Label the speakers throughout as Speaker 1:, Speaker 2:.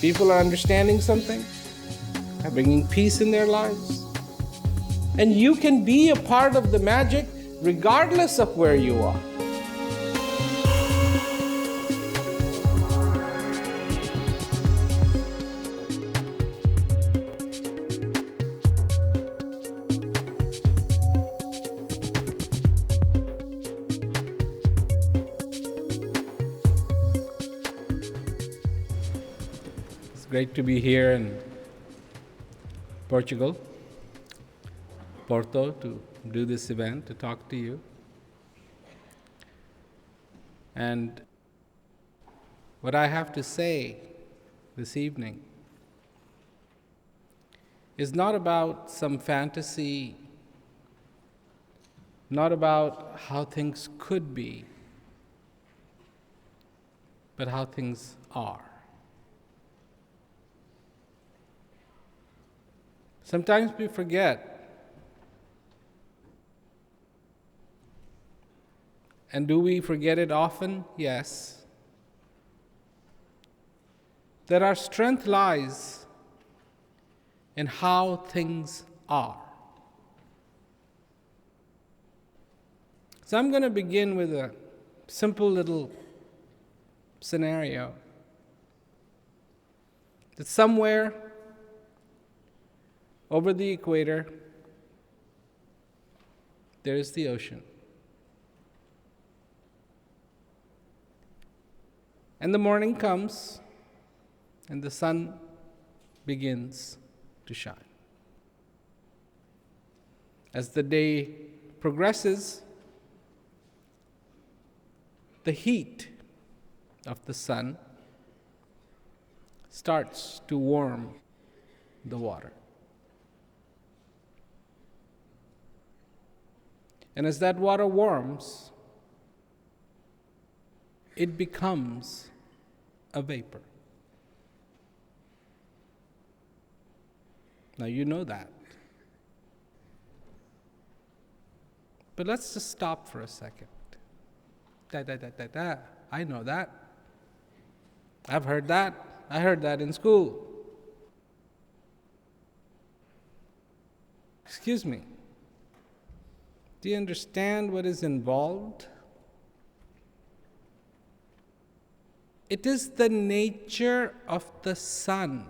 Speaker 1: People are understanding something, are bringing peace in their lives. And you can be a part of the magic regardless of where you are. It's great to be here in Portugal, Porto, to do this event, to talk to you. And what I have to say this evening is not about some fantasy, not about how things could be, but how things are. Sometimes we forget. And do we forget it often? Yes. That our strength lies in how things are. So I'm going to begin with a simple little scenario. That somewhere over the equator, there is the ocean. And the morning comes, and the sun begins to shine. As the day progresses, the heat of the sun starts to warm the water. And as that water warms, it becomes a vapor. Now you know that. But let's just stop for a second. I know that. I've heard that. I heard that in school. Excuse me. Do you understand what is involved? It is the nature of the sun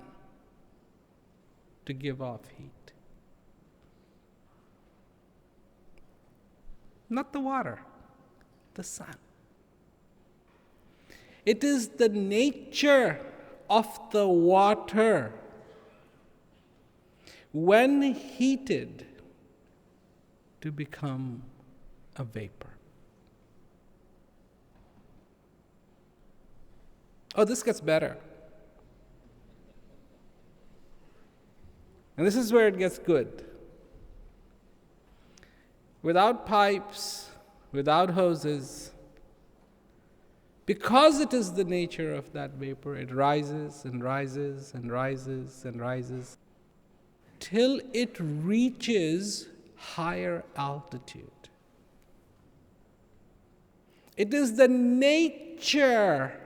Speaker 1: to give off heat. Not the water, the sun. It is the nature of the water, when heated, to become a vapor. Oh, this gets better. And this is where it gets good. Without pipes, without hoses, because it is the nature of that vapor, it rises and rises and rises and rises till it reaches higher altitude. It is the nature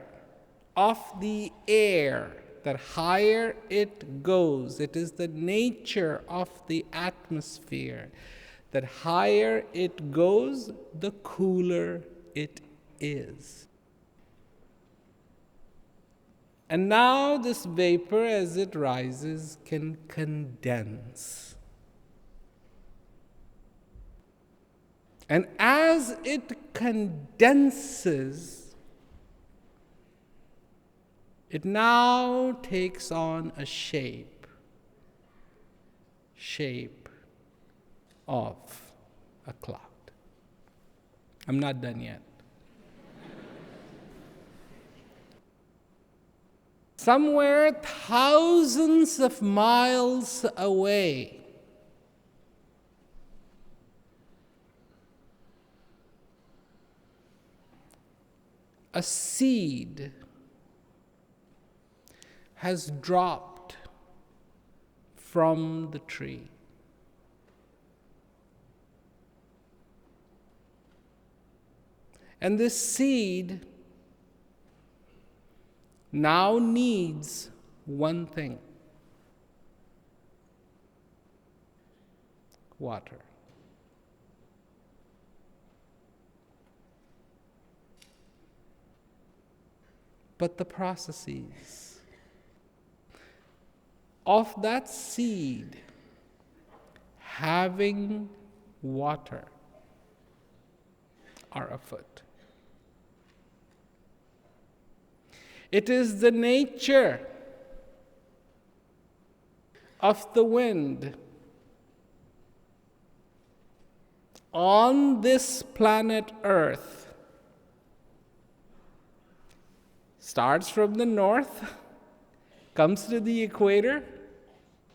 Speaker 1: of the air that higher it goes. It is the nature of the atmosphere that higher it goes, the cooler it is. And now this vapor, as it rises, can condense. And as it condenses, it now takes on a shape of a cloud. I'm not done yet. Somewhere thousands of miles away, a seed has dropped from the tree. And this seed now needs one thing: water. But the processes of that seed having water are afoot. It is the nature of the wind on this planet Earth. Starts from the north, comes to the equator,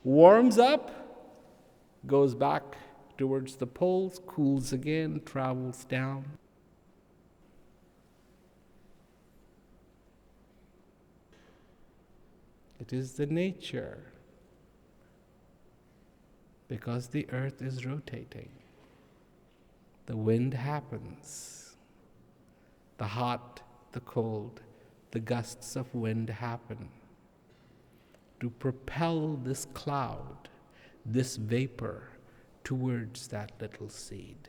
Speaker 1: warms up, goes back towards the poles, cools again, travels down. It is the nature, because the earth is rotating. The wind happens. The hot, the cold, the gusts of wind happen to propel this cloud, this vapor, towards that little seed.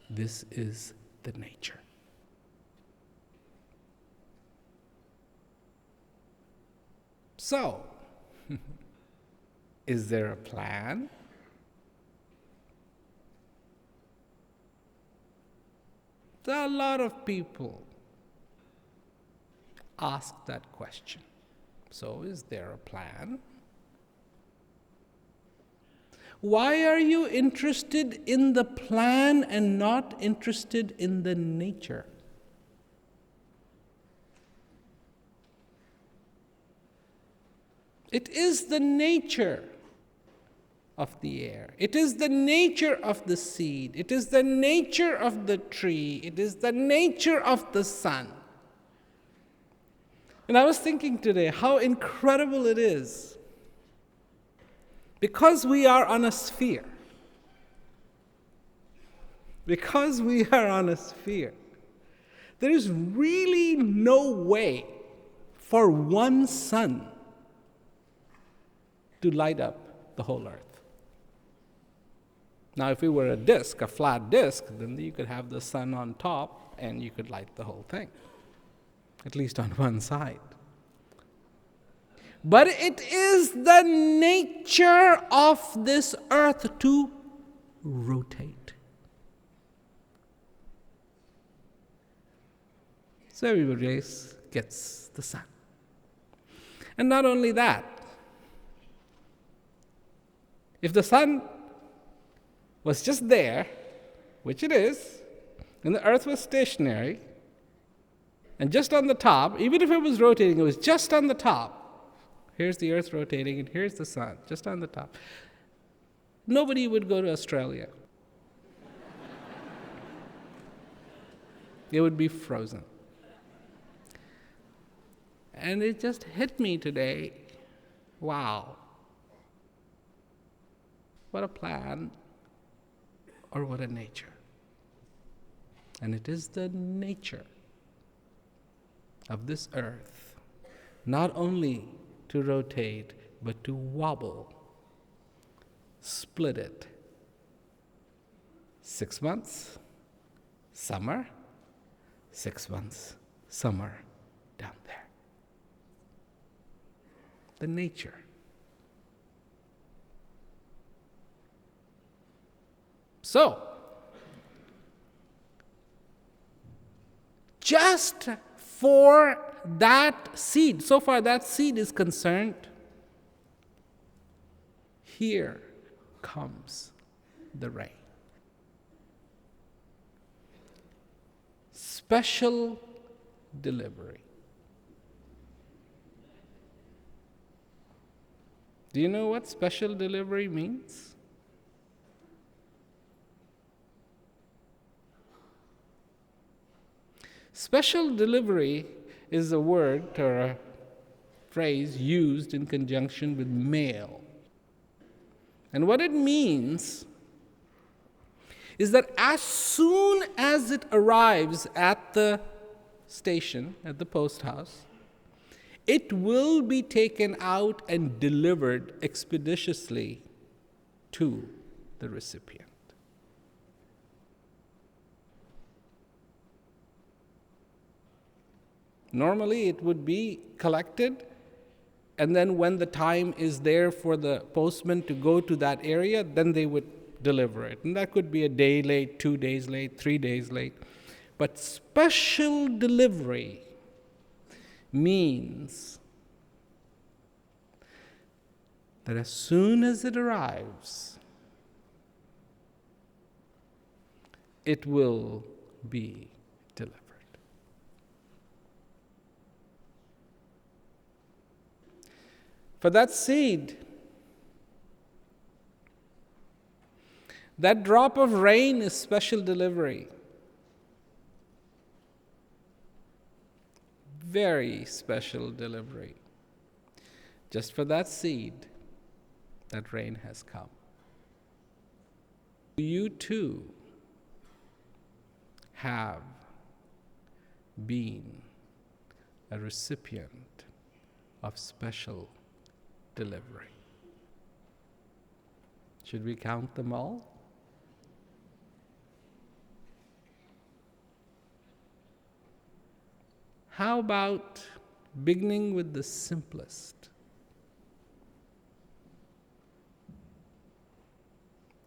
Speaker 1: This is the nature. So, is there a plan? There are a lot of people ask that question. So, is there a plan? Why are you interested in the plan and not interested in the nature? It is the nature of the air. It is the nature of the seed. It is the nature of the tree. It is the nature of the sun. And I was thinking today how incredible it is. Because we are on a sphere. Because we are on a sphere, there is really no way for one sun to light up the whole earth. Now, if we were a disk, a flat disk, then you could have the sun on top and you could light the whole thing, at least on one side. But it is the nature of this earth to rotate. So everybody else gets the sun. And not only that, if the sun was just there, which it is, and the earth was stationary, and just on the top, even if it was rotating, it was just on the top. Here's the earth rotating, and here's the sun, just on the top. Nobody would go to Australia. It would be frozen. And it just hit me today, wow. What a plan, or what a nature. And it is the nature of this earth, not only to rotate, but to wobble, split it. 6 months, summer, 6 months, summer, down there. The nature. So, just for that seed, so far that seed is concerned, here comes the rain. Special delivery. Do you know what special delivery means? Special delivery is a word or a phrase used in conjunction with mail. And what it means is that as soon as it arrives at the station, at the post house, it will be taken out and delivered expeditiously to the recipient. Normally, it would be collected, and then when the time is there for the postman to go to that area, then they would deliver it. And that could be a day late, 2 days late, 3 days late. But special delivery means that as soon as it arrives, it will be delivered. For that seed, that drop of rain is special delivery. Very special delivery. Just for that seed, that rain has come. You too have been a recipient of special delivery. Should we count them all? How about beginning with the simplest?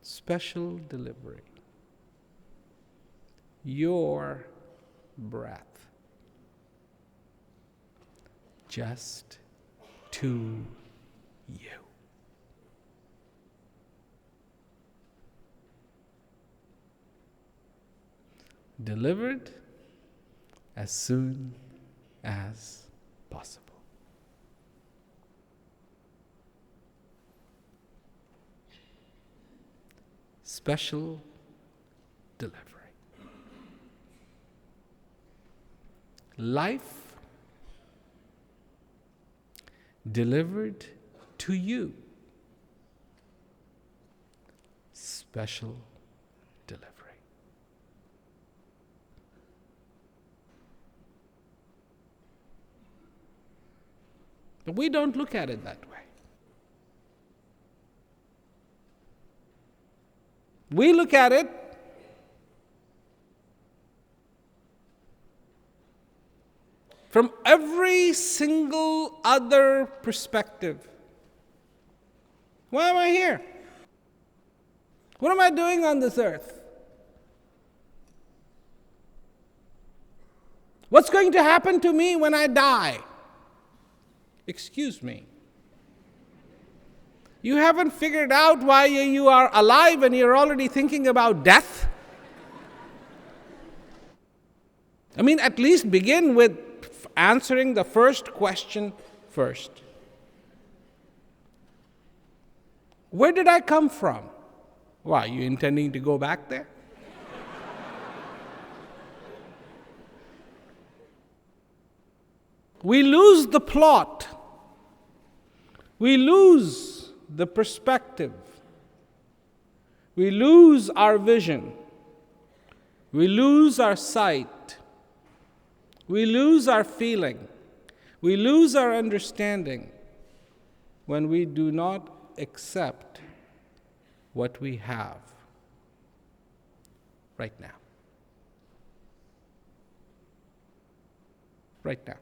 Speaker 1: Special delivery. Your breath. Just to you. Delivered as soon as possible. Special delivery. Life delivered to you. Special delivery. But we don't look at it that way. We look at it from every single other perspective. Why am I here? What am I doing on this earth? What's going to happen to me when I die? Excuse me. You haven't figured out why you are alive and you're already thinking about death? I mean, at least begin with answering the first question first. Where did I come from? Why, you intending to go back there? We lose the plot. We lose the perspective. We lose our vision. We lose our sight. We lose our feeling. We lose our understanding when we do not accept what we have right now. Right now.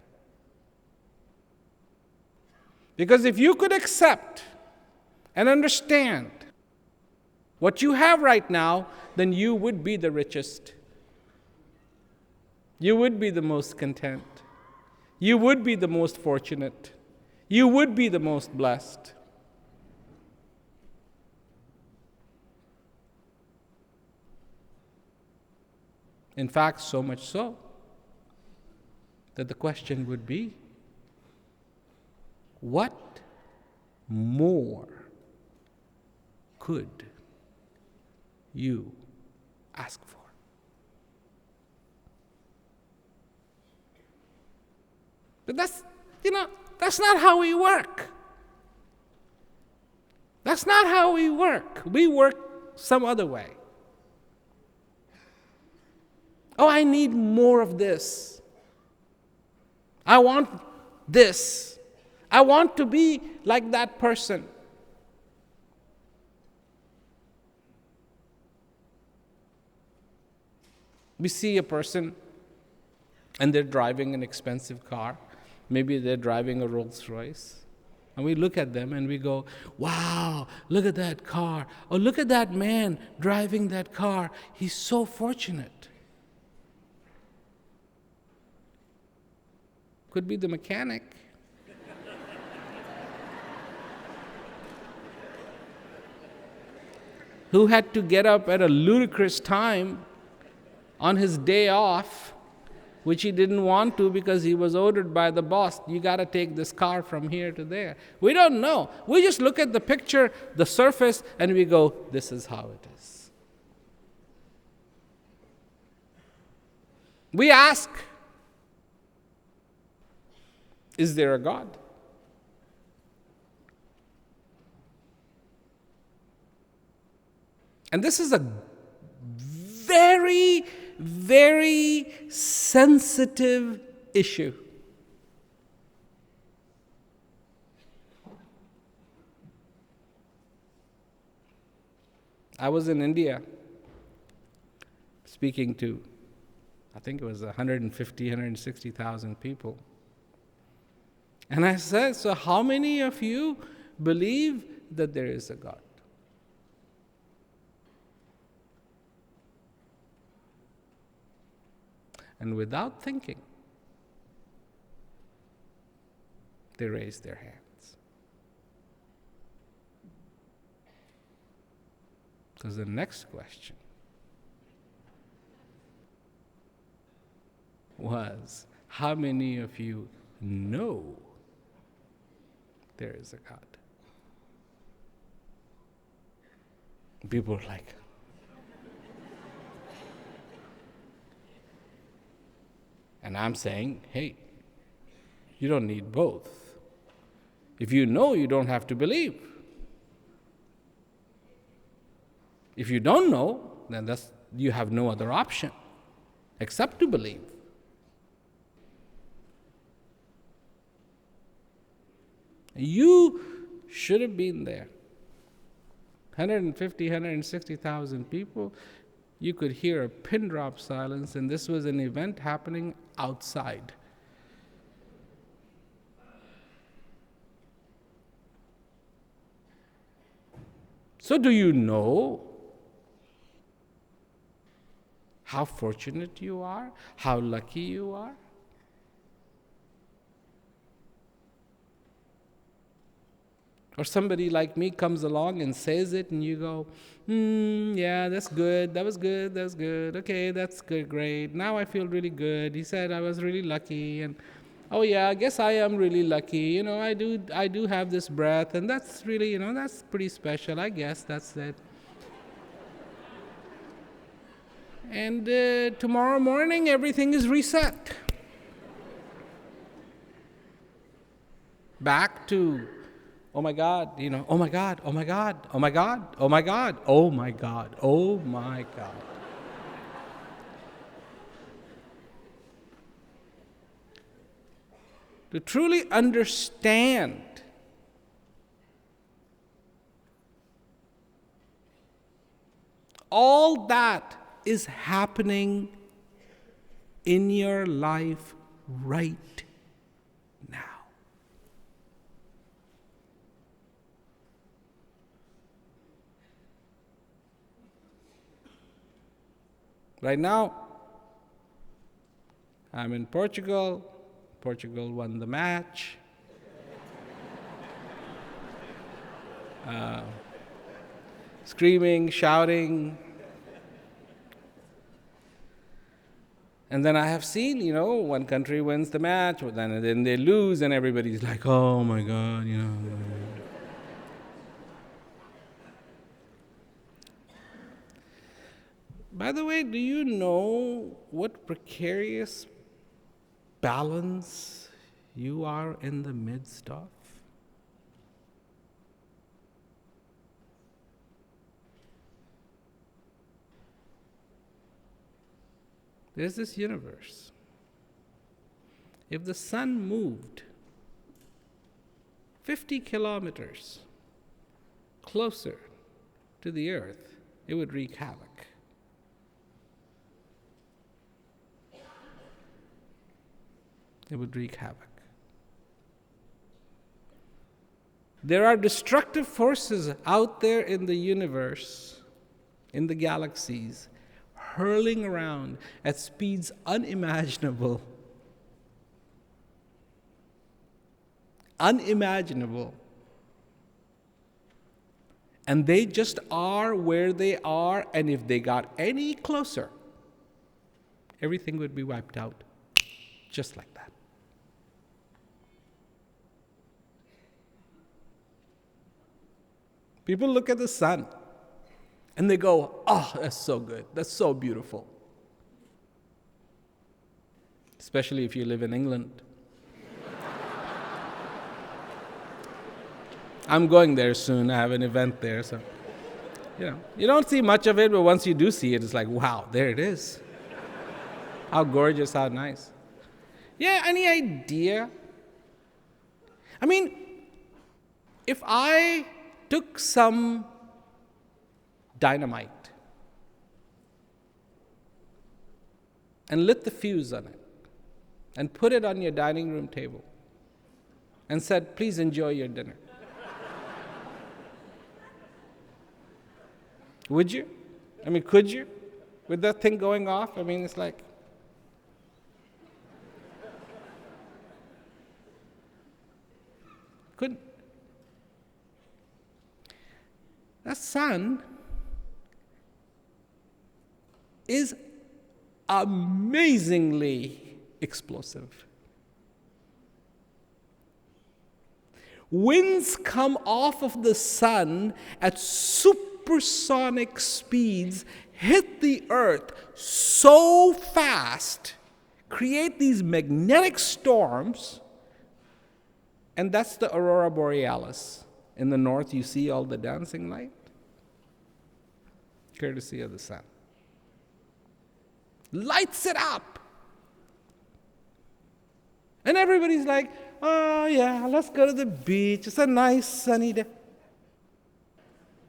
Speaker 1: Because if you could accept and understand what you have right now, then you would be the richest. You would be the most content. You would be the most fortunate. You would be the most blessed. In fact, so much so that the question would be, what more could you ask for? But that's not how we work. That's not how we work. We work some other way. Oh, I need more of this. I want this. I want to be like that person. We see a person and they're driving an expensive car. Maybe they're driving a Rolls Royce. And we look at them and we go, wow, look at that car. Oh, look at that man driving that car. He's so fortunate. Could be the mechanic. Who had to get up at a ludicrous time on his day off, which he didn't want to because he was ordered by the boss. You got to take this car from here to there. We don't know. We just look at the picture, the surface, and we go, this is how it is. We ask, is there a God? And this is a very, very sensitive issue. I was in India speaking to, I think it was 150, 160,000 people. And I said, so how many of you believe that there is a God? And without thinking, they raised their hands. Because the next question was, how many of you know there is a God? People were like, and I'm saying, hey, you don't need both. If you know, you don't have to believe. If you don't know, then you have no other option except to believe. You should have been there. 150, 160,000 people. You could hear a pin drop silence, and this was an event happening outside. So do you know how fortunate you are? How lucky you are? Or somebody like me comes along and says it, and you go, yeah, that's good, that was good, that's good, okay, that's good, great. Now I feel really good. He said I was really lucky, and oh yeah, I guess I am really lucky. I do have this breath, and that's really, that's pretty special. I guess that's it. And tomorrow morning, everything is reset. Back to, oh my God, oh my God, oh my God, oh my God, oh my God, oh my God, oh my God. To truly understand all that is happening in your life right now. Right now, I'm in Portugal. Portugal won the match. Screaming, shouting. And then I have seen, one country wins the match, but then they lose, and everybody's like, oh my God, By the way, do you know what precarious balance you are in the midst of? There's this universe. If the sun moved 50 kilometers closer to the Earth, it would wreak havoc. It would wreak havoc. There are destructive forces out there in the universe, in the galaxies, hurling around at speeds unimaginable. Unimaginable. And they just are where they are, and if they got any closer, everything would be wiped out, just like that. People look at the sun and they go, oh, that's so good. That's so beautiful. Especially if you live in England. I'm going there soon. I have an event there. So, you don't see much of it, but once you do see it, it's like, wow, there it is. How gorgeous, how nice. Yeah, any idea? I mean, if I took some dynamite and lit the fuse on it and put it on your dining room table and said, please enjoy your dinner. Would you? I mean, could you? With that thing going off? I mean, it's like, couldn't. That sun is amazingly explosive. Winds come off of the sun at supersonic speeds, hit the earth so fast, create these magnetic storms, and that's the aurora borealis. In the north, you see all the dancing light, courtesy of the sun. Lights it up. And everybody's like, oh yeah, let's go to the beach. It's a nice sunny day.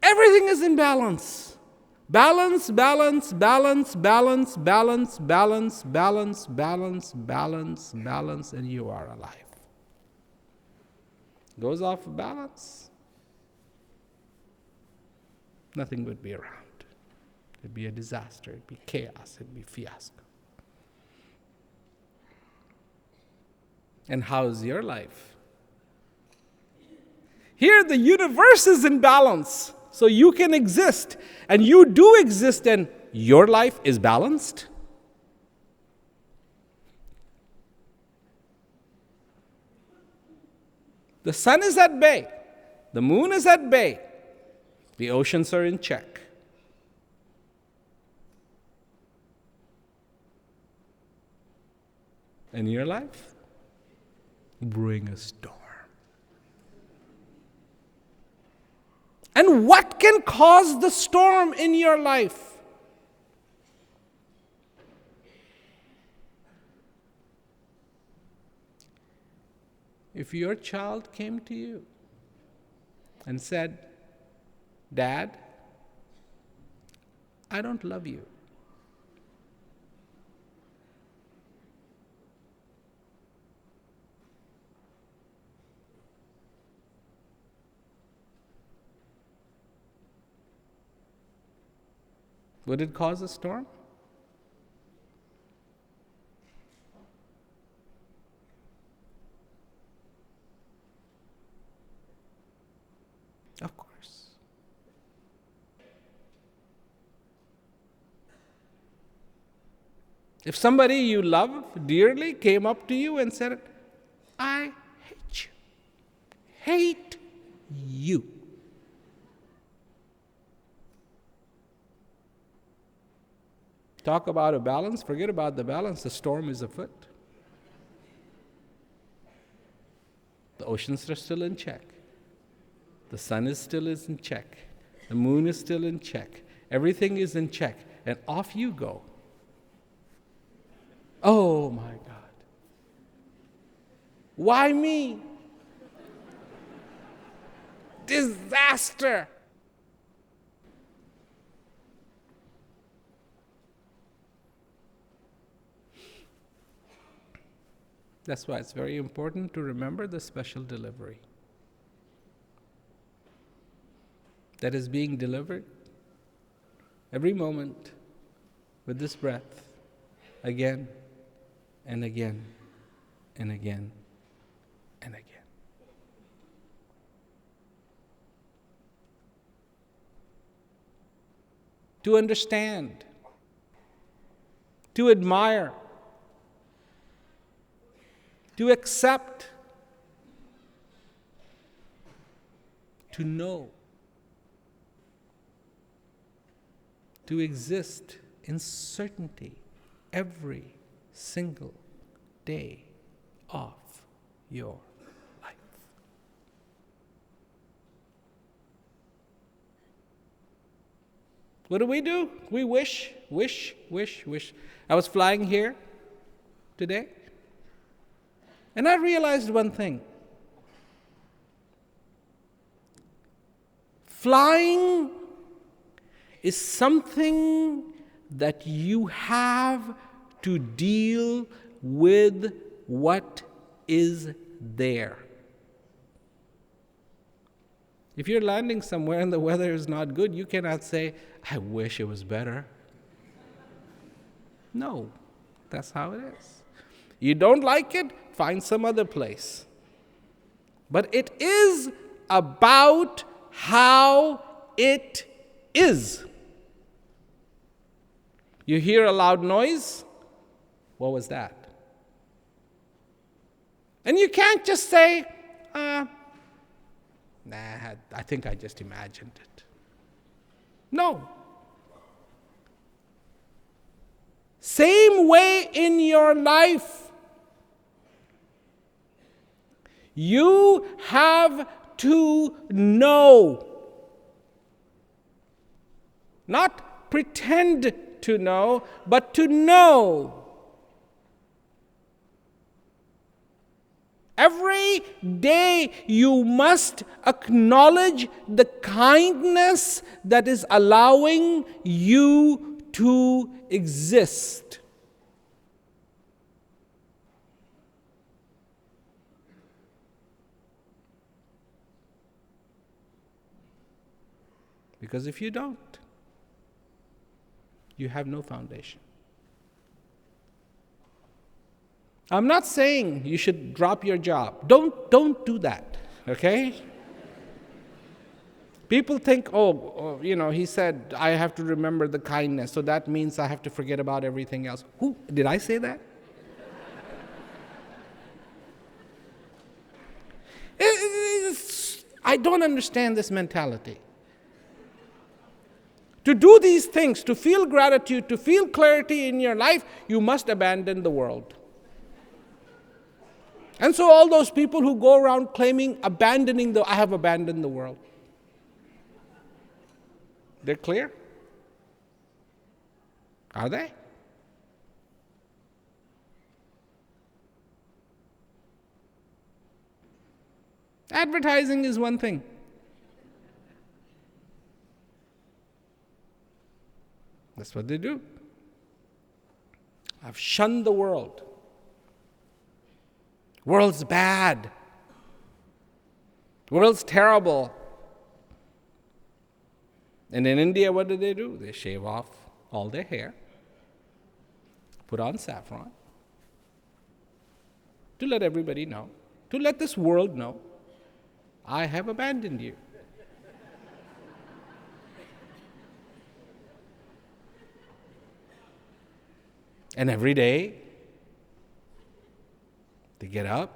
Speaker 1: Everything is in balance. Balance, balance, balance, balance, balance, balance, balance, balance, balance, balance, and you are alive. Goes off of balance, nothing would be around. It'd be a disaster, it'd be chaos, it'd be fiasco. And how's your life? Here the universe is in balance, so you can exist, and you do exist, and your life is balanced. The sun is at bay, the moon is at bay, the oceans are in check. In your life, bring a storm. And what can cause the storm in your life? If your child came to you and said, Dad, I don't love you. Would it cause a storm? Of course. If somebody you love dearly came up to you and said, I hate you. Hate you. Talk about a balance, forget about the balance, the storm is afoot. The oceans are still in check. The sun is still in check. The moon is still in check. Everything is in check. And off you go. Oh my God. Why me? disaster. That's why it's very important to remember the special delivery that is being delivered every moment with this breath, again and again and again and again. To understand, to admire, to accept, to know, to exist in certainty every single day of your life. What do? We wish. I was flying here today, and I realized one thing. Flying is something that you have to deal with what is there. If you're landing somewhere and the weather is not good, you cannot say, I wish it was better. No, that's how it is. You don't like it, find some other place. But it is about how it is. You hear a loud noise? What was that? And you can't just say, nah, I think I just imagined it. No. Same way in your life. You have to know. Not pretend to know, but to know. Every day you must acknowledge the kindness that is allowing you to exist. Because if you don't, you have no foundation. I'm not saying you should drop your job. Don't do that, okay? People think, he said, I have to remember the kindness, so that means I have to forget about everything else. Who? Did I say that? I don't understand this mentality. To do these things, to feel gratitude, to feel clarity in your life, you must abandon the world. And so all those people who go around claiming I have abandoned the world. They're clear? Are they? Advertising is one thing. That's what they do. I've shunned the world. World's bad. World's terrible. And in India, what do? They shave off all their hair, put on saffron, to let everybody know, to let this world know, I have abandoned you. And every day, they get up.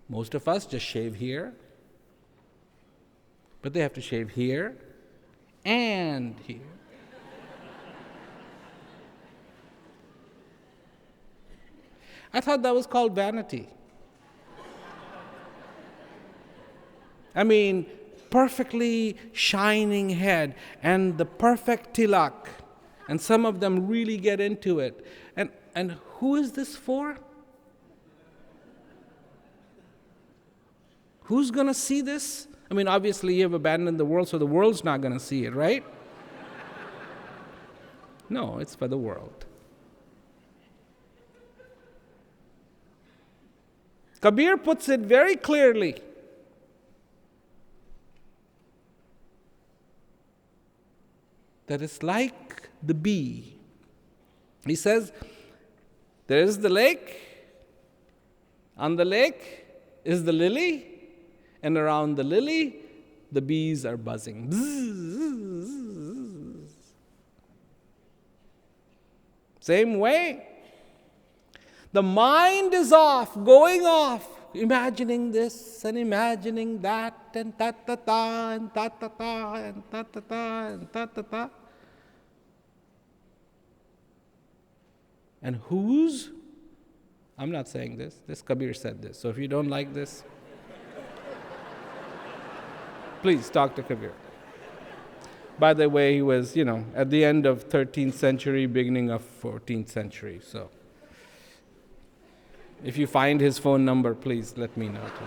Speaker 1: Most of us just shave here. But they have to shave here and here. I thought that was called vanity. I mean, perfectly shining head and the perfect tilak. And some of them really get into it. And who is this for? Who's going to see this? I mean, obviously you have abandoned the world, so the world's not going to see it, right? No, it's for the world. Kabir puts it very clearly. That it's like the bee. He says, there is the lake. On the lake is the lily. And around the lily, the bees are buzzing. Same way. The mind is off, going off, imagining this and imagining that, and ta-ta-ta, and ta-ta-ta, and ta-ta-ta, and ta-ta-ta. And whose? I'm not saying this. This Kabir said this. So if you don't like this, please talk to Kabir. By the way, he was, at the end of 13th century, beginning of 14th century. So if you find his phone number, please let me know too.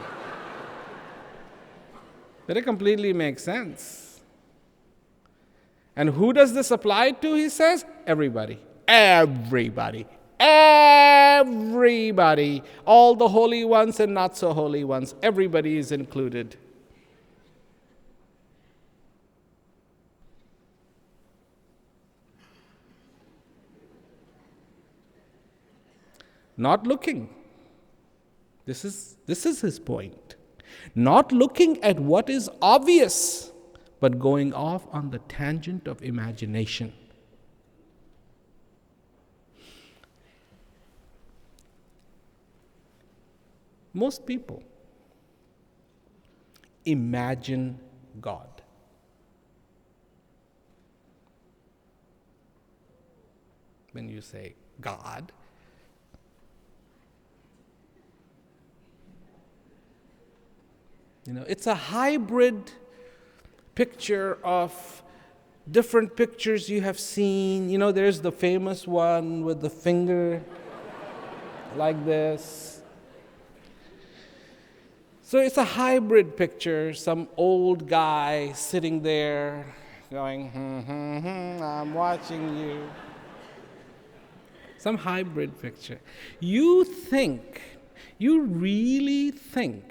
Speaker 1: But it completely makes sense. And who does this apply to, he says? Everybody. Everybody. Everybody. All the holy ones and not so holy ones. Everybody is included. Not looking. This is his point. Not looking at what is obvious, but going off on the tangent of imagination. Most people imagine God. When you say God, it's a hybrid picture of different pictures you have seen. There's the famous one with the finger like this. So it's a hybrid picture, some old guy sitting there going, I'm watching you. Some hybrid picture. You really think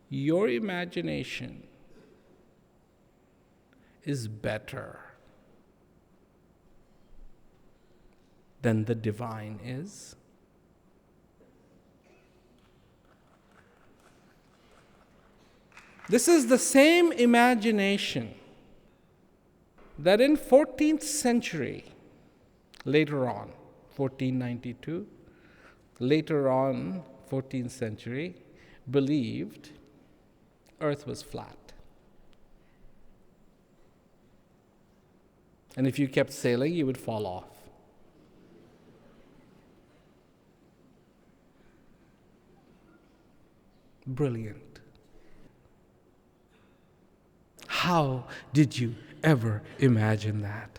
Speaker 1: your imagination is better than the divine is? This is the same imagination that in 14th century, later on, 1492, later on, 14th century, believed Earth was flat. And if you kept sailing, you would fall off. Brilliant. How did you ever imagine that?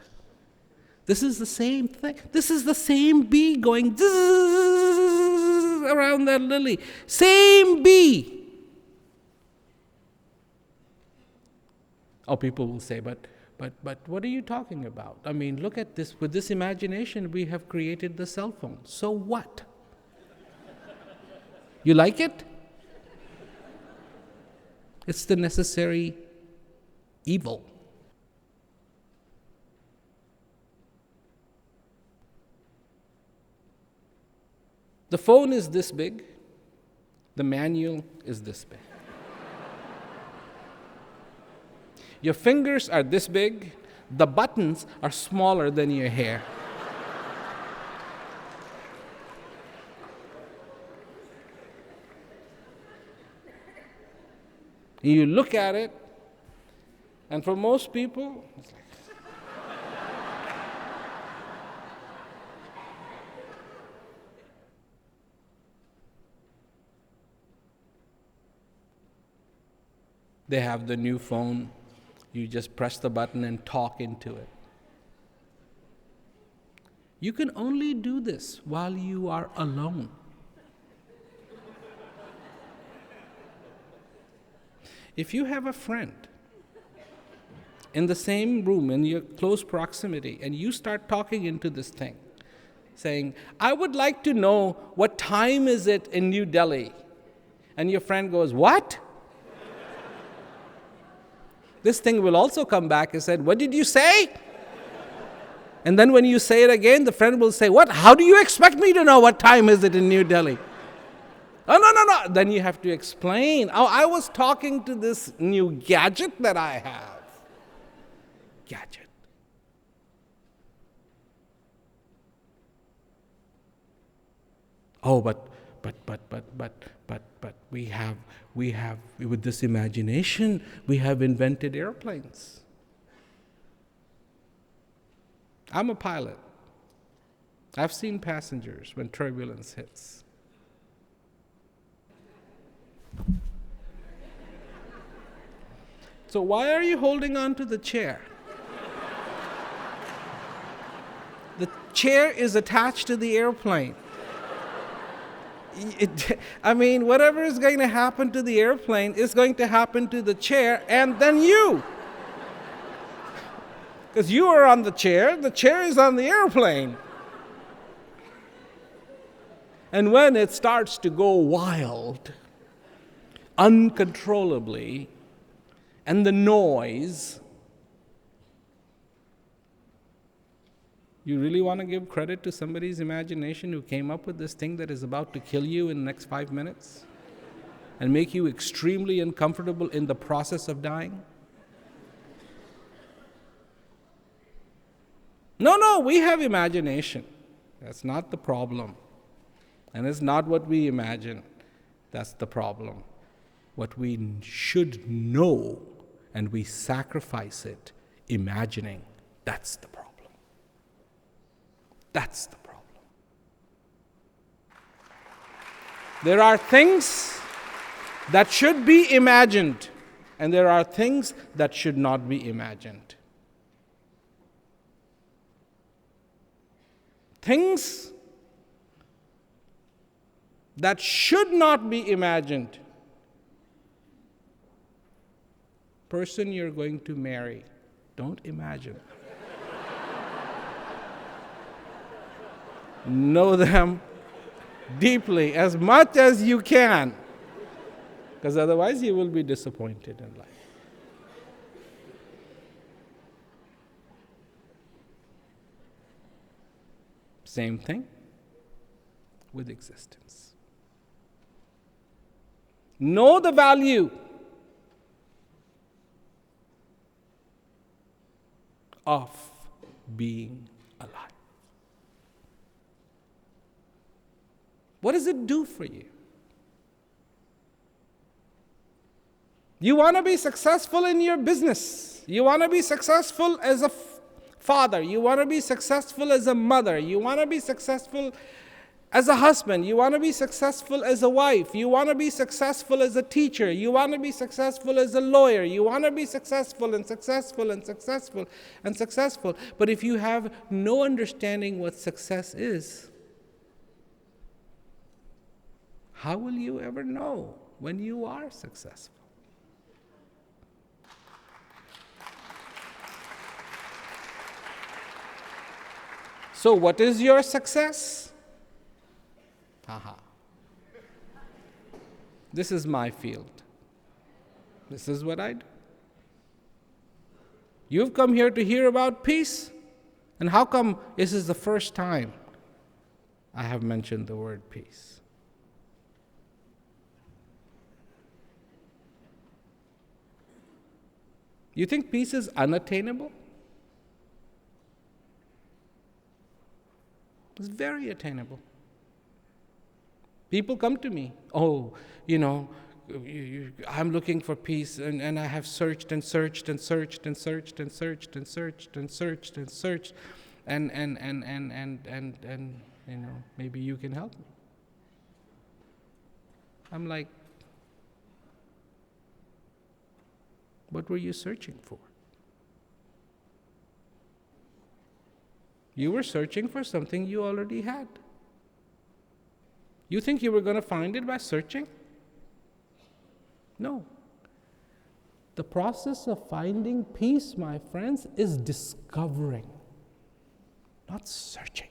Speaker 1: This is the same thing. This is the same bee going around that lily. Same bee. Oh, people will say, but what are you talking about? I mean, look at this. With this imagination, we have created the cell phone. So what? You like it? It's the necessary evil. The phone is this big. The manual is this big. Your fingers are this big. The buttons are smaller than your hair. You look at it, and for most people, it's like, they have the new phone. You just press the button and talk into it. You can only do this while you are alone. If you have a friend in the same room, in your close proximity, and you start talking into this thing, saying, I would like to know what time is it in New Delhi? And your friend goes, what? This thing will also come back and say, what did you say? And then when you say it again, the friend will say, what? How do you expect me to know what time is it in New Delhi? Oh, no. Then you have to explain. Oh, I was talking to this new gadget that I have. Gadget. Oh, but we have, with this imagination, we have invented airplanes. I'm a pilot. I've seen passengers when turbulence hits. So why are you holding on to the chair? The chair is attached to the airplane. Whatever is going to happen to the airplane is going to happen to the chair and then you. Because you are on the chair is on the airplane. And when it starts to go wild, uncontrollably, and the noise, you really want to give credit to somebody's imagination who came up with this thing that is about to kill you in the next 5 minutes and make you extremely uncomfortable in the process of dying? No, we have imagination. That's not the problem. And it's not what we imagine. That's the problem. What we should know, and we sacrifice it imagining, that's the problem. That's the problem. There are things that should be imagined, and there are things that should not be imagined. Things that should not be imagined. Person you're going to marry, don't imagine. Know them deeply, as much as you can, because otherwise you will be disappointed in life. Same thing with existence. Know the value of being alive. What does it do for you? You want to be successful in your business. You want to be successful as a father. You want to be successful as a mother. You want to be successful as a husband. You want to be successful as a wife. You want to be successful as a teacher. You want to be successful as a lawyer. You want to be successful and successful and successful and successful. But if you have no understanding what success is, how will you ever know when you are successful? So what is your success? This is my field. This is what I do. You've come here to hear about peace, and how come this is the first time I have mentioned the word peace? You think peace is unattainable? It's very attainable. People come to me, I'm looking for peace, and I have searched and searched and searched and searched and searched and searched and searched and searched, and maybe you can help me. I'm like, what were you searching for? You were searching for something you already had. You think you were going to find it by searching? No. The process of finding peace, my friends, is discovering, not searching.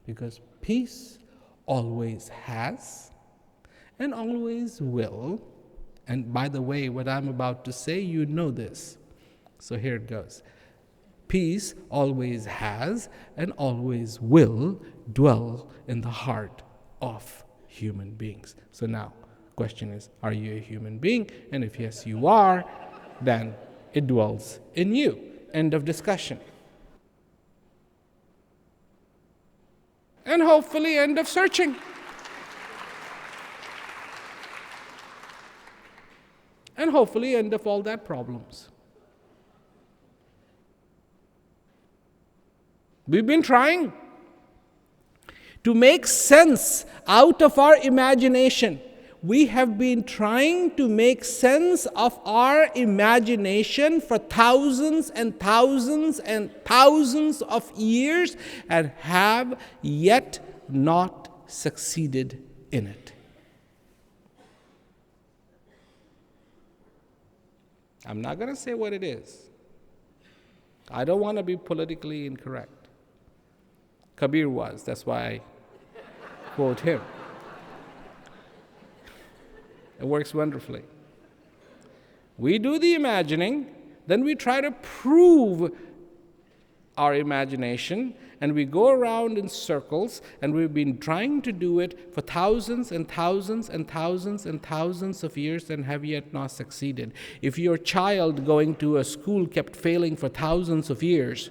Speaker 1: Because peace always has and always will. And by the way, what I'm about to say, you know this. So here it goes. Peace always has and always will dwell in the heart of human beings. So now, question is, are you a human being? And if yes, you are, then it dwells in you. End of discussion. And hopefully end of searching. And hopefully end of all that problems. We've been trying to make sense out of our imagination. We have been trying to make sense of our imagination for thousands and thousands and thousands of years and have yet not succeeded in it. I'm not going to say what it is. I don't want to be politically incorrect. Kabir was, that's why I quote him. It works wonderfully. We do the imagining, then we try to prove our imagination, and we go around in circles, and we've been trying to do it for thousands and thousands and thousands and thousands of years and have yet not succeeded. If your child going to a school kept failing for thousands of years,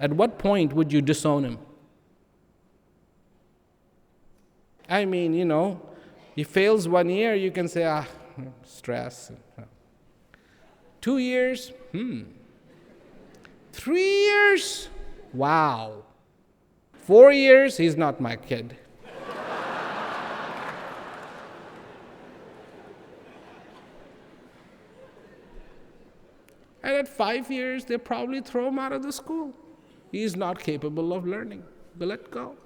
Speaker 1: at what point would you disown him? I mean, he fails 1 year, you can say, stress. 2 years, 3 years, wow. 4 years, he's not my kid. And at 5 years, they probably throw him out of the school. He is not capable of learning. But let go.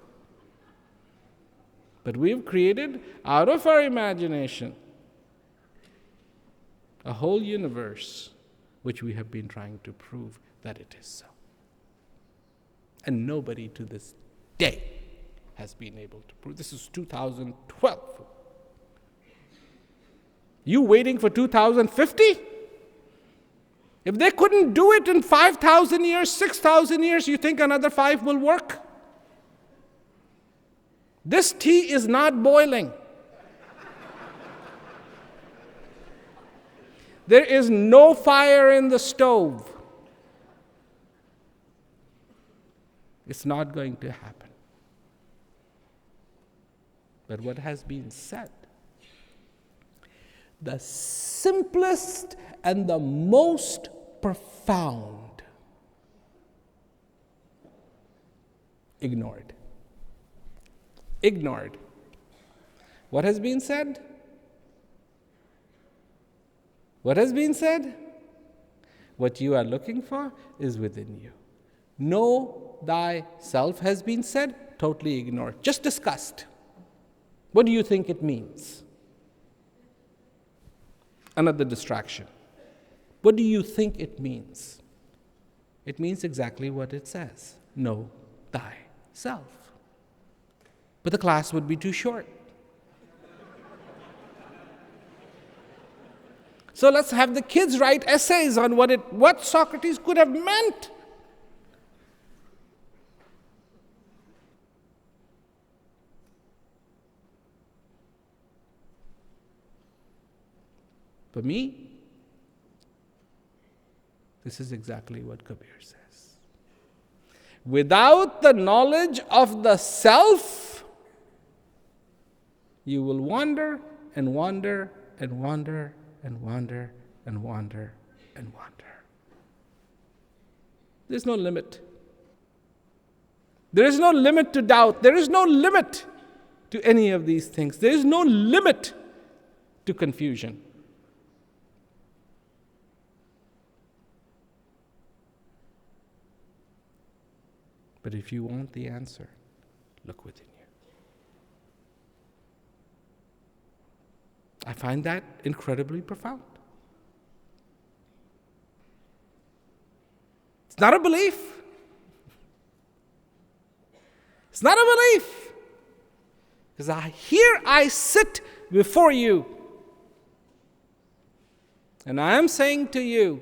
Speaker 1: But we've created, out of our imagination, a whole universe which we have been trying to prove that it is so. And nobody to this day has been able to prove. This is 2012. You waiting for 2050? If they couldn't do it in 5,000 years, 6,000 years, you think another 5 will work? This tea is not boiling. There is no fire in the stove. It's not going to happen. But what has been said, the simplest and the most profound, ignored. Ignored. What has been said? What has been said? What you are looking for is within you. Know thyself has been said, totally ignored. Just discussed. What do you think it means? Another distraction. What do you think it means? It means exactly what it says. Know thyself. But the class would be too short. So let's have the kids write essays on what Socrates could have meant. For me, this is exactly what Kabir says. Without the knowledge of the self, you will wander and wander and wander and wander and wander and wander. There's no limit. There is no limit to doubt. There is no limit to any of these things. There is no limit to confusion. But if you want the answer, look within you. find that incredibly profound. It's not a belief. It's not a belief. Because here I sit before you. And I am saying to you,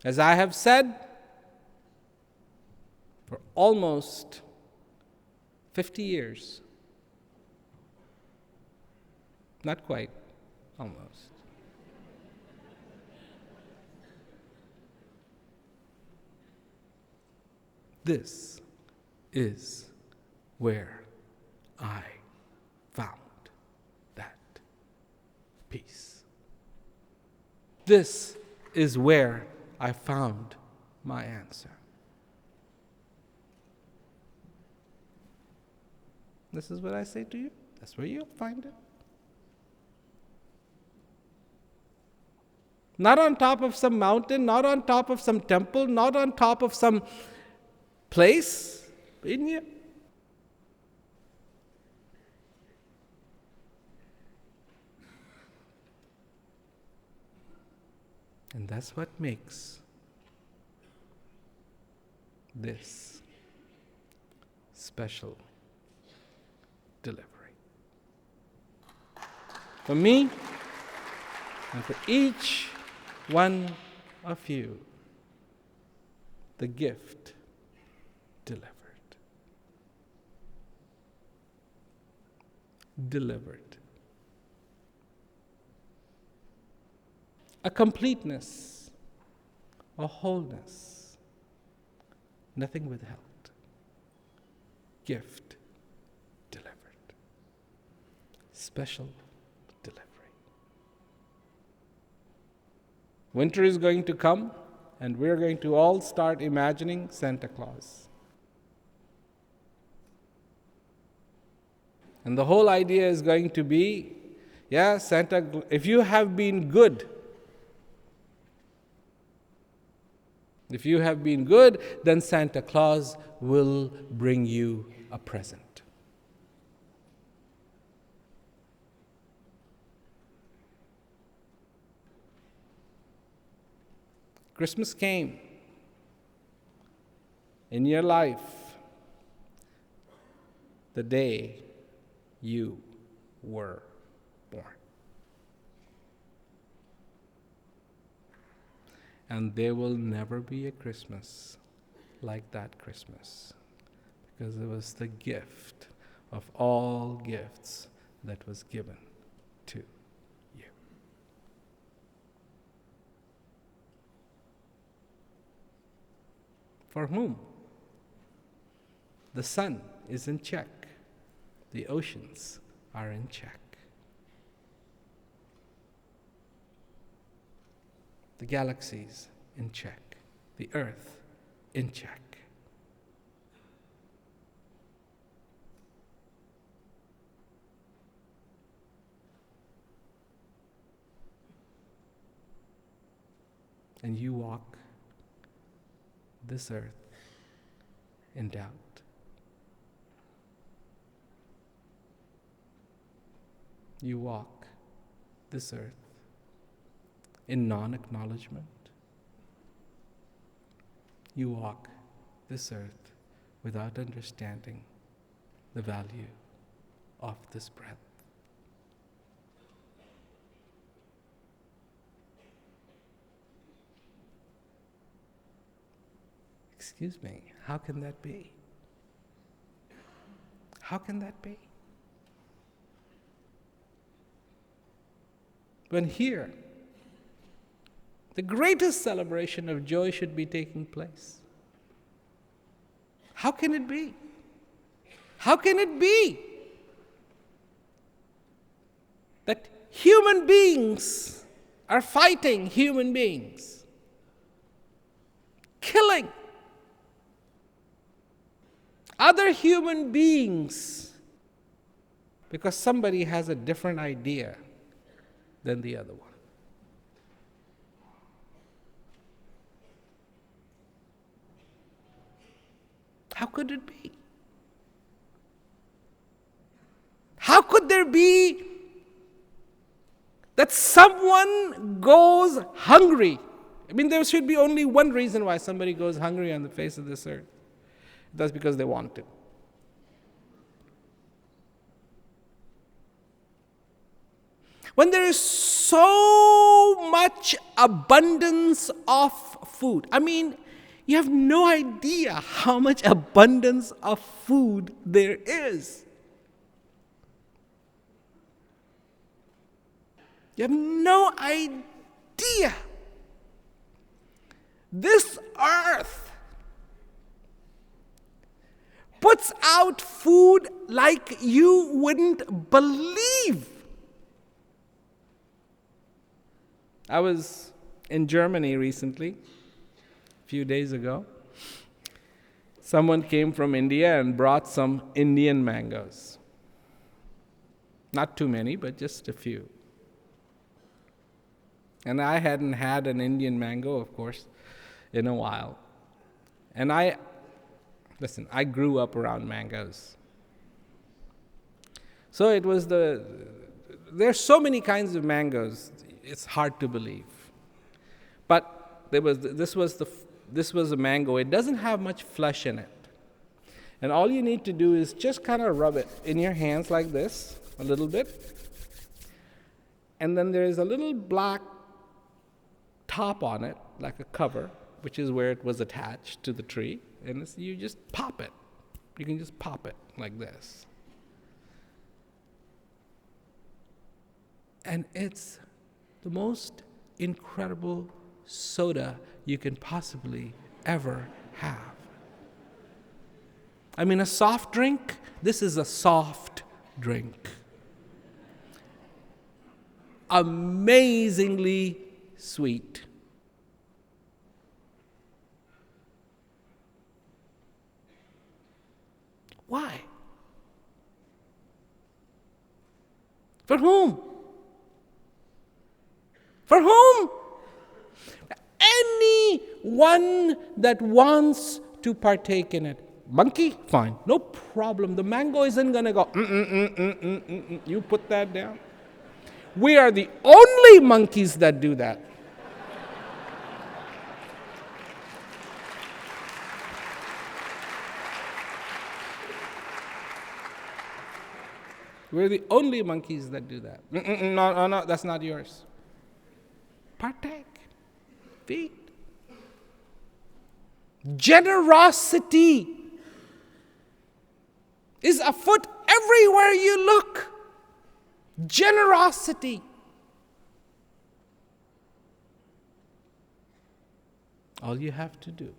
Speaker 1: as I have said for almost 50 years, not quite, almost. This is where I found that peace. This is where I found my answer. This is what I say to you. That's where you'll find it. Not on top of some mountain, not on top of some temple, not on top of some place, in you. And that's what makes this special delivery. For me, and for each one of you, the gift delivered. Delivered. A completeness, a wholeness, nothing withheld. Gift delivered. Special delivery. Winter is going to come, and we're going to all start imagining Santa Claus. And the whole idea is going to be, Santa, if you have been good, then Santa Claus will bring you a present. Christmas came in your life the day you were born. And there will never be a Christmas like that Christmas, because it was the gift of all gifts that was given to you. For whom? The sun is in check. The oceans are in check. The galaxies in check. The earth in check. And you walk this earth in doubt. You walk this earth in non-acknowledgement. You walk this earth without understanding the value of this breath. Excuse me, how can that be? How can that be? When here, the greatest celebration of joy should be taking place. How can it be? How can it be that human beings are fighting human beings, killing other human beings because somebody has a different idea than the other one? How could it be? How could there be that someone goes hungry. I mean, there should be only one reason why somebody goes hungry on the face of this earth. That's because they want to. When there is so much abundance of food, I mean, you have no idea how much abundance of food there is. You have no idea. This earth puts out food like you wouldn't believe. I was in Germany recently, a few days ago. Someone came from India and brought some Indian mangoes. Not too many, but just a few. And I hadn't had an Indian mango, of course, in a while. And I grew up around mangoes. So there's so many kinds of mangoes, it's hard to believe. But this was a mango. It doesn't have much flesh in it. And all you need to do is just kind of rub it in your hands like this, a little bit. And then there's a little black top on it, like a cover, which is where it was attached to the tree. And you just pop it. You can just pop it like this. And it's the most incredible soda you can possibly ever have. I mean, a soft drink, this is a soft drink. Amazingly sweet. Why? For whom? For whom? Anyone that wants to partake in it. Monkey? Fine. No problem. The mango isn't going to go, You put that down. We are the only monkeys that do that. We're the only monkeys that do that. No, that's not yours. Partake. Feed. Generosity is afoot everywhere you look. Generosity. All you have to do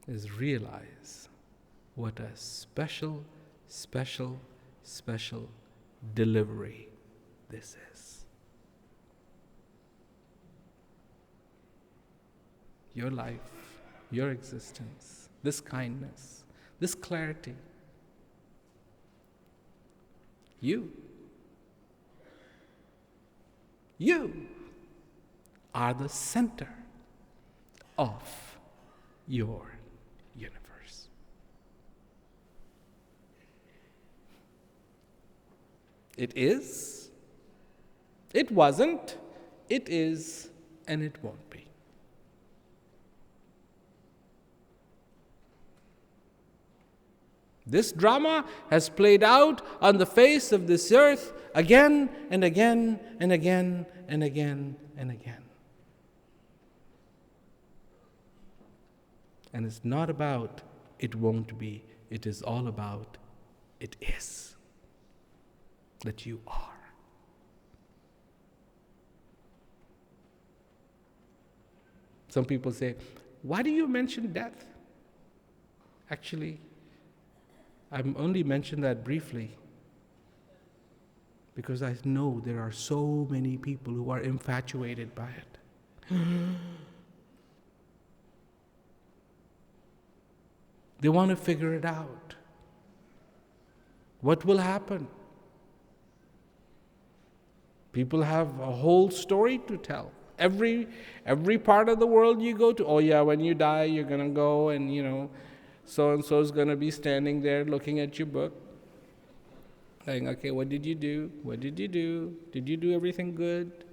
Speaker 1: is realize what a special, special, special delivery this is. Your life, your existence, this kindness, this clarity. You are the center of your universe. It is, it wasn't, it is, and it won't be. This drama has played out on the face of this earth again and again and again and again and again. And it's not about it won't be, it is all about it is. That you are. Some people say, why do you mention death? Actually, I've only mentioned that briefly because I know there are so many people who are infatuated by it. They want to figure it out. What will happen? People have a whole story to tell. Every part of the world you go to, oh yeah, when you die, you're going to go and, so-and-so is going to be standing there looking at your book. saying, okay, what did you do? What did you do? Did you do everything good?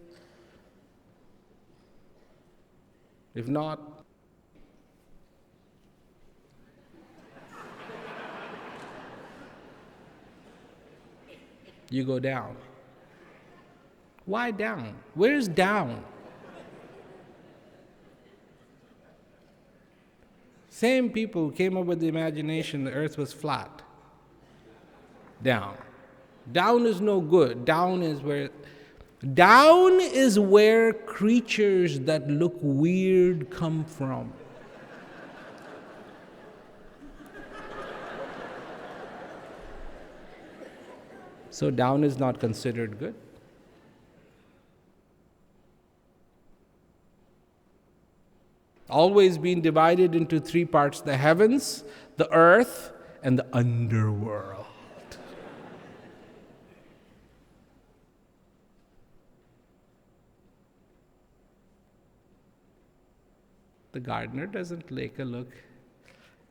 Speaker 1: If not, you go down. Why down? Where's down? Same people who came up with the imagination the earth was flat. Down. Down is no good. Down is where creatures that look weird come from. So down is not considered good. Always been divided into three parts: the heavens, the earth, and the underworld. The gardener doesn't take a look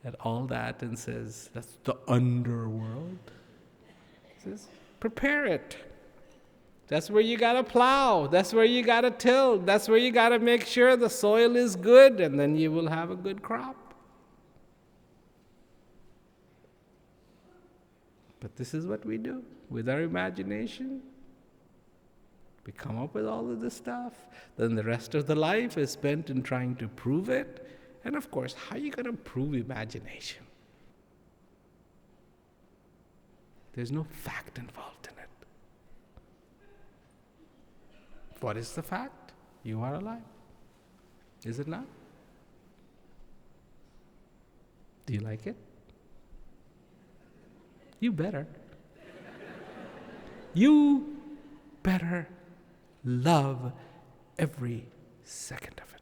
Speaker 1: at all that and says, that's the underworld. He says, prepare it. That's where you gotta plow. That's where you gotta till. That's where you gotta make sure the soil is good, and then you will have a good crop. But this is what we do with our imagination. We come up with all of this stuff. Then the rest of the life is spent in trying to prove it. And of course, how are you going to prove imagination? There's no fact involved in it. What is the fact? You are alive. Is it not? Do you like it? You better. You better love every second of it.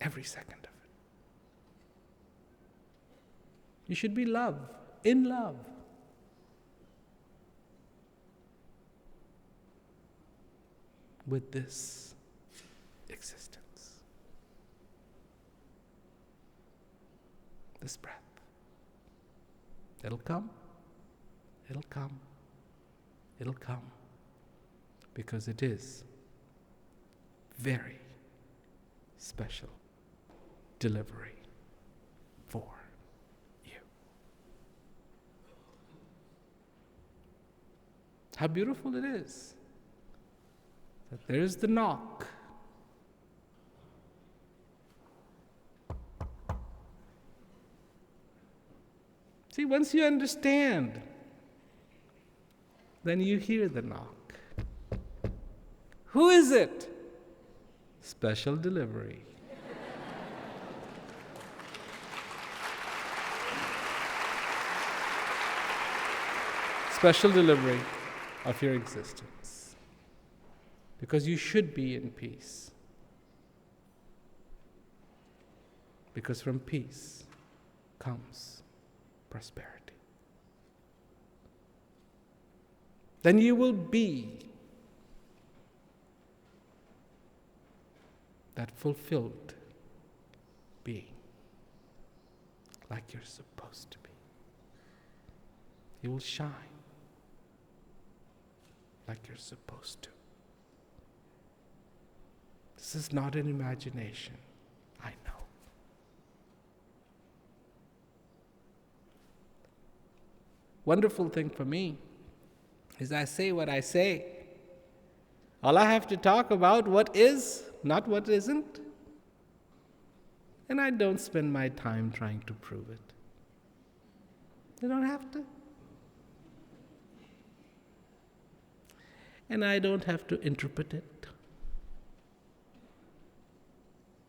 Speaker 1: Every second of it. You should be in love. With this existence. This breath. It'll come. It'll come. It'll come. Because it is very special delivery for you. How beautiful it is that there's the knock. See, once you understand, then you hear the knock. Who is it? Special delivery. Special delivery of your existence. Because you should be in peace. Because from peace comes prosperity. Then you will be that fulfilled being, like you're supposed to be. You will shine like you're supposed to. This is not an imagination, I know. Wonderful thing for me is I say what I say. All I have to talk about what is, not what isn't. And I don't spend my time trying to prove it. You don't have to. And I don't have to interpret it.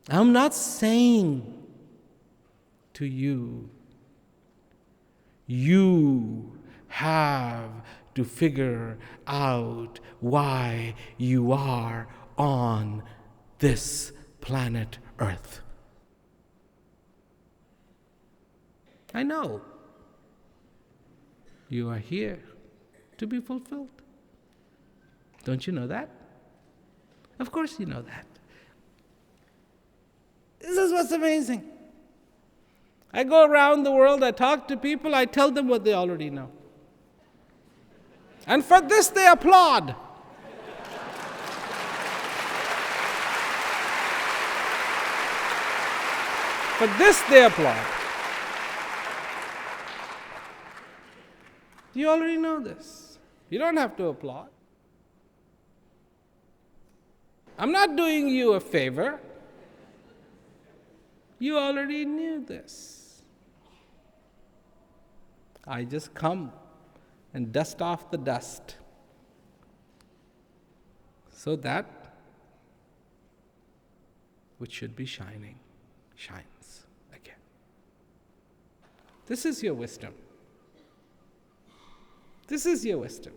Speaker 1: I'm not saying to you, you have to figure out why you are on this planet Earth. I know you are here to be fulfilled. Don't you know that? Of course you know that. This is what's amazing. I go around the world, I talk to people, I tell them what they already know. And for this they applaud. For this they applaud. You already know this. You don't have to applaud. I'm not doing you a favor. You already knew this. I just come and dust off the dust so that which should be shining shines again. This is your wisdom. This is your wisdom.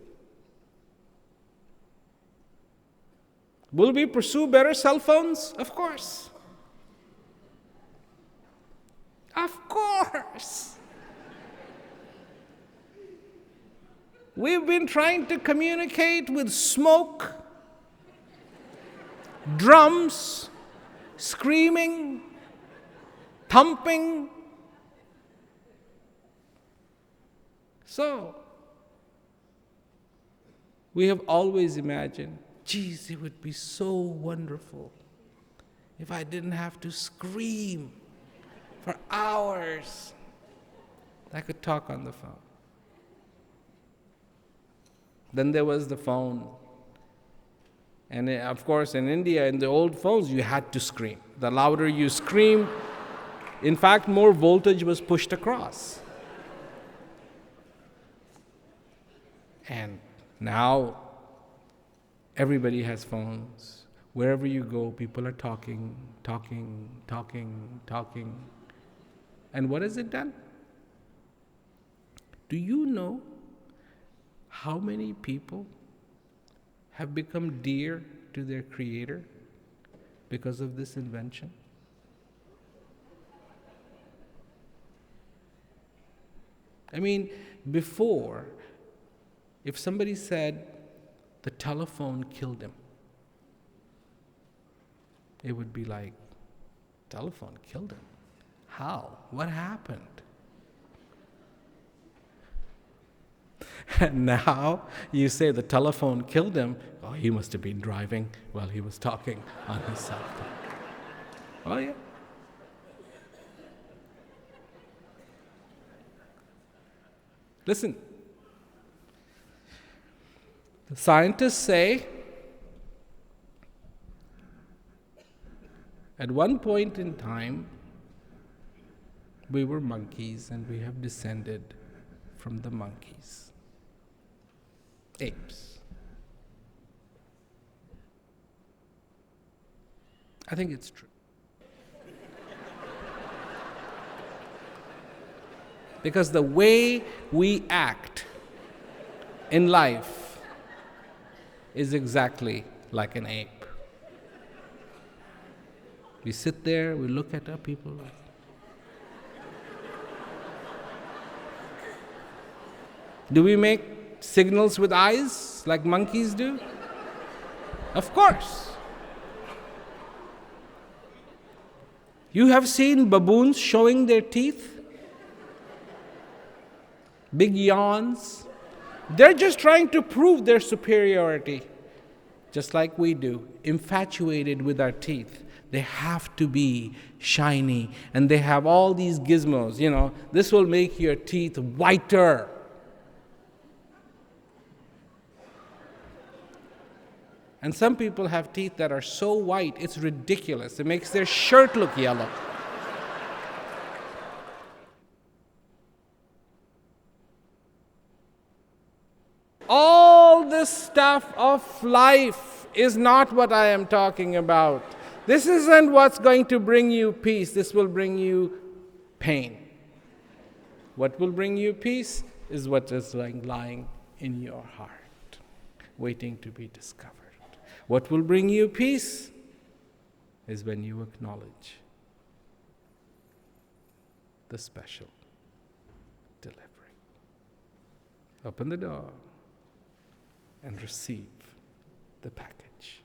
Speaker 1: Will we pursue better cell phones? Of course. Of course. We've been trying to communicate with smoke, drums, screaming, thumping. So, we have always imagined, geez, it would be so wonderful if I didn't have to scream for hours. I could talk on the phone. Then there was the phone. And of course, in India, in the old phones, you had to scream. The louder you screamed, in fact, more voltage was pushed across. And now, everybody has phones. Wherever you go, people are talking. And what has it done? Do you know how many people have become dear to their Creator because of this invention? I mean, before, if somebody said the telephone killed him, it would be like, telephone killed him? How? What happened? And now you say the telephone killed him. Oh, he must have been driving while he was talking on his cell phone. Oh, yeah. Listen. The scientists say at one point in time, we were monkeys and we have descended from the monkeys. Apes. I think it's true. Because the way we act in life is exactly like an ape. We sit there, we look at our people like, do we make signals with eyes like monkeys do? Of course. You have seen baboons showing their teeth? Big yawns. They're just trying to prove their superiority, just like we do, infatuated with our teeth. They have to be shiny, and they have all these gizmos. You know, this will make your teeth whiter. And some people have teeth that are so white, it's ridiculous. It makes their shirt look yellow. All this stuff of life is not what I am talking about. This isn't what's going to bring you peace. This will bring you pain. What will bring you peace is what is lying in your heart, waiting to be discovered. What will bring you peace is when you acknowledge the special delivery. Open the door and receive the package.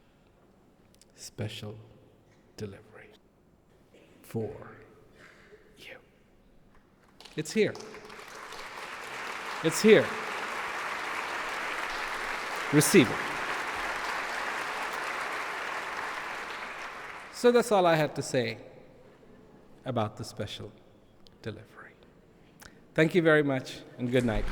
Speaker 1: Special delivery for you. It's here. It's here. Receive it. So that's all I had to say about the special delivery. Thank you very much, and good night.